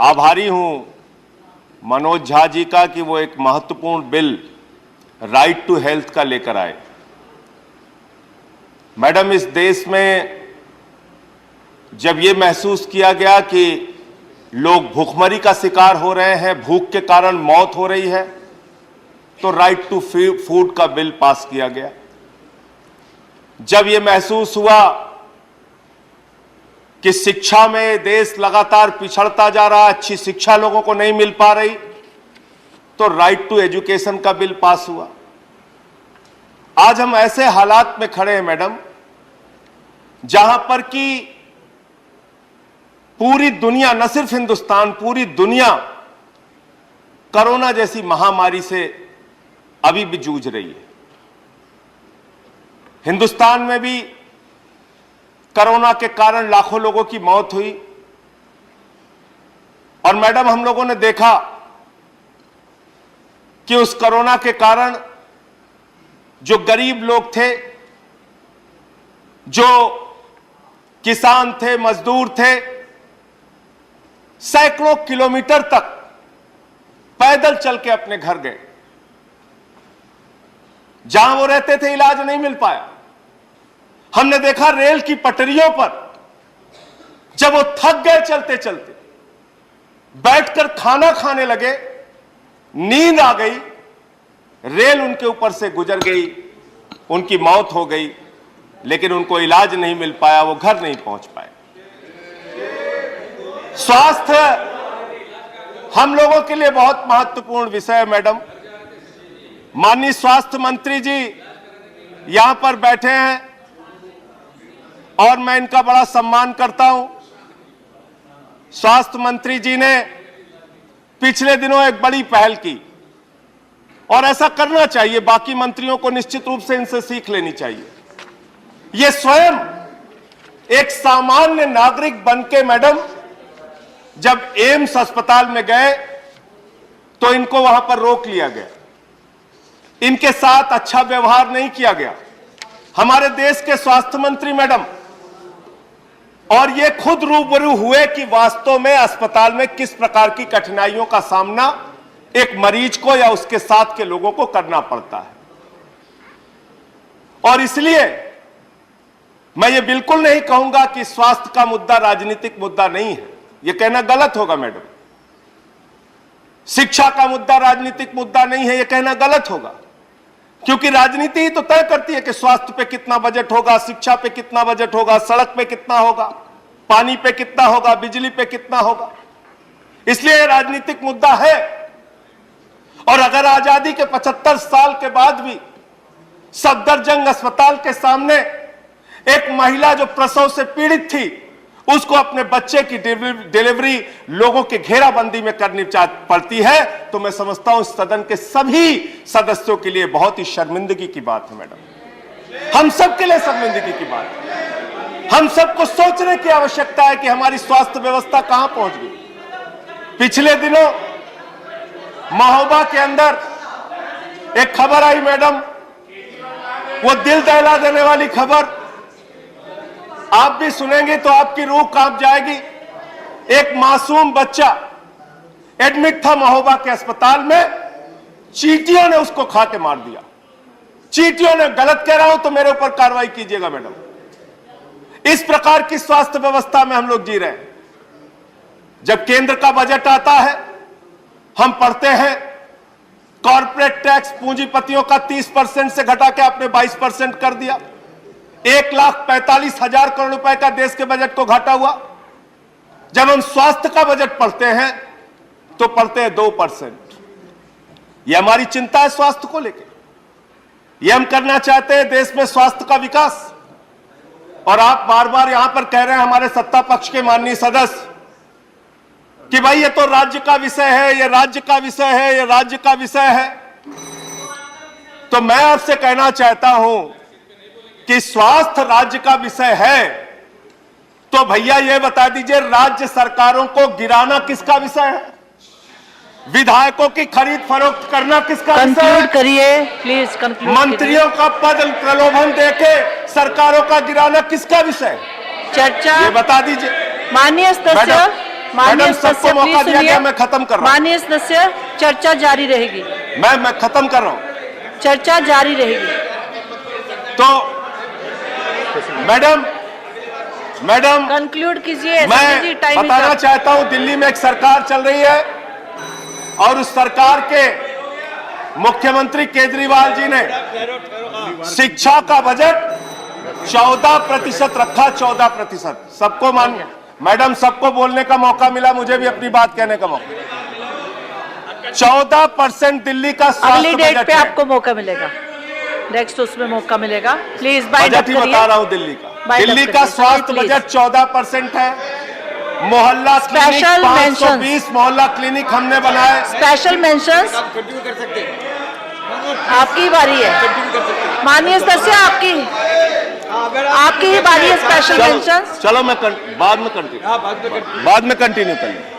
आभारी हूं मनोज झा जी का कि वो एक महत्वपूर्ण बिल राइट टू हेल्थ का लेकर आए। मैडम, इस देश में जब ये महसूस किया गया कि लोग भूखमरी का शिकार हो रहे हैं, भूख के कारण मौत हो रही है, तो राइट टू फूड का बिल पास किया गया। जब ये महसूस हुआ कि शिक्षा में देश लगातार पिछड़ता जा रहा, अच्छी शिक्षा लोगों को नहीं मिल पा रही, तो राइट टू एजुकेशन का बिल पास हुआ। आज हम ऐसे हालात में खड़े हैं मैडम, जहां पर कि पूरी दुनिया, न सिर्फ हिंदुस्तान, पूरी दुनिया कोरोना जैसी महामारी से अभी भी जूझ रही है। हिंदुस्तान में भी कोरोना के कारण लाखों लोगों की मौत हुई। और मैडम, हम लोगों ने देखा कि उस कोरोना के कारण जो गरीब लोग थे, जो किसान थे, मजदूर थे, सैकड़ों किलोमीटर तक पैदल चल के अपने घर गए। जहां वो रहते थे इलाज नहीं मिल पाया। हमने देखा रेल की पटरियों पर जब वो थक गए चलते चलते, बैठकर खाना खाने लगे, नींद आ गई, रेल उनके ऊपर से गुजर गई, उनकी मौत हो गई, लेकिन उनको इलाज नहीं मिल पाया, वो घर नहीं पहुंच पाए। स्वास्थ्य हम लोगों के लिए बहुत महत्वपूर्ण विषय है मैडम। माननीय स्वास्थ्य मंत्री जी यहां पर बैठे हैं और मैं इनका बड़ा सम्मान करता हूं। स्वास्थ्य मंत्री जी ने पिछले दिनों एक बड़ी पहल की और ऐसा करना चाहिए, बाकी मंत्रियों को निश्चित रूप से इनसे सीख लेनी चाहिए। ये स्वयं एक सामान्य नागरिक बनके मैडम जब एम्स अस्पताल में गए तो इनको वहां पर रोक लिया गया, इनके साथ अच्छा व्यवहार नहीं किया गया। हमारे देश के स्वास्थ्य मंत्री मैडम और ये खुद रूबरू हुए कि वास्तव में अस्पताल में किस प्रकार की कठिनाइयों का सामना एक मरीज को या उसके साथ के लोगों को करना पड़ता है। और इसलिए मैं ये बिल्कुल नहीं कहूंगा कि स्वास्थ्य का मुद्दा राजनीतिक मुद्दा नहीं है, ये कहना गलत होगा मैडम। शिक्षा का मुद्दा राजनीतिक मुद्दा नहीं है, ये कहना गलत होगा, क्योंकि राजनीति ही तो तय करती है कि स्वास्थ्य पे कितना बजट होगा, शिक्षा पे कितना बजट होगा, सड़क पे कितना होगा, पानी पे कितना होगा, बिजली पे कितना होगा। इसलिए ये राजनीतिक मुद्दा है। और अगर आजादी के 75 साल के बाद भी सफदरजंग अस्पताल के सामने एक महिला जो प्रसव से पीड़ित थी, उसको अपने बच्चे की डिलीवरी लोगों के घेराबंदी में करनी पड़ती है, तो मैं समझता हूं इस सदन के सभी सदस्यों के लिए बहुत ही शर्मिंदगी की बात है मैडम। हम सबके लिए शर्मिंदगी की बात है। हम सबको सोचने की आवश्यकता है कि हमारी स्वास्थ्य व्यवस्था कहां पहुंच गई। पिछले दिनों महोबा के अंदर एक खबर आई मैडम, वो दिल दहला देने वाली खबर, आप भी सुनेंगे तो आपकी रूह कांप जाएगी। एक मासूम बच्चा एडमिट था महोबा के अस्पताल में, चींटियों ने उसको खा के मार दिया। चींटियों ने, गलत कह रहा हूं तो मेरे ऊपर कार्रवाई कीजिएगा मैडम। इस प्रकार की स्वास्थ्य व्यवस्था में हम लोग जी रहे हैं। जब केंद्र का बजट आता है, हम पढ़ते हैं कॉर्पोरेट टैक्स पूंजीपतियों का 30% से घटा के आपने 22% कर दिया। 1,45,000 करोड़ रुपए का देश के बजट को घाटा हुआ। जब हम स्वास्थ्य का बजट पढ़ते हैं तो पढ़ते हैं 2%। यह हमारी चिंता है स्वास्थ्य को लेकर। यह हम करना चाहते हैं देश में स्वास्थ्य का विकास। और आप बार बार यहां पर कह रहे हैं हमारे सत्ता पक्ष के माननीय सदस्य कि भाई ये तो राज्य का विषय है, ये राज्य का विषय है, ये राज्य का विषय है। तो मैं आपसे कहना चाहता हूं कि स्वास्थ्य राज्य का विषय है, तो भैया ये बता दीजिए राज्य सरकारों को गिराना किसका विषय है? विधायकों की खरीद फरोख्त करना किसका विषय है? करिए प्लीज, कंक्लूड। मंत्रियों का पद प्रलोभन देके सरकारों का गिराना किसका विषय है? चर्चा, ये बता दीजिए माननीय सदस्य। माननीय मैडम, सबको सदस्य मौका प्लीज दिया सुनिए। गया, मैं खत्म कर रहा हूं। माननीय सदस्य चर्चा जारी रहेगी, मैं खत्म कर रहा हूं। चर्चा जारी रहेगी। तो मैडम कंक्लूड कीजिए। मैं संजय जी, टाइम बताना चाहता हूं, दिल्ली में एक सरकार चल रही है और उस सरकार के मुख्यमंत्री केजरीवाल जी ने शिक्षा का बजट 14% रखा। 14%। सबको मैडम, सबको बोलने का मौका मिला, मुझे भी अपनी बात कहने का मौका। 14% दिल्ली का अगली स्वास्थ्य डेट बजट पे है। आपको मौका मिलेगा, नेक्स्ट उसमें मौका मिलेगा। प्लीज बाइंड अप बजट ही बता करिए। रहा हूं दिल्ली का। Bind up दिल्ली का करिए, स्वास्थ्य please. बजट 14% है। मोहल्ला क्लिनिक Special 520 मोहल्ला क्लिनिक हमने बनाए। स्पेशल मेंशंस आपकी बारी है। माननीय सदस्य, आपकी ही बारी है। स्पेशल मेंशंस चलो मैं बाद में कंटिन्यू करूंगा।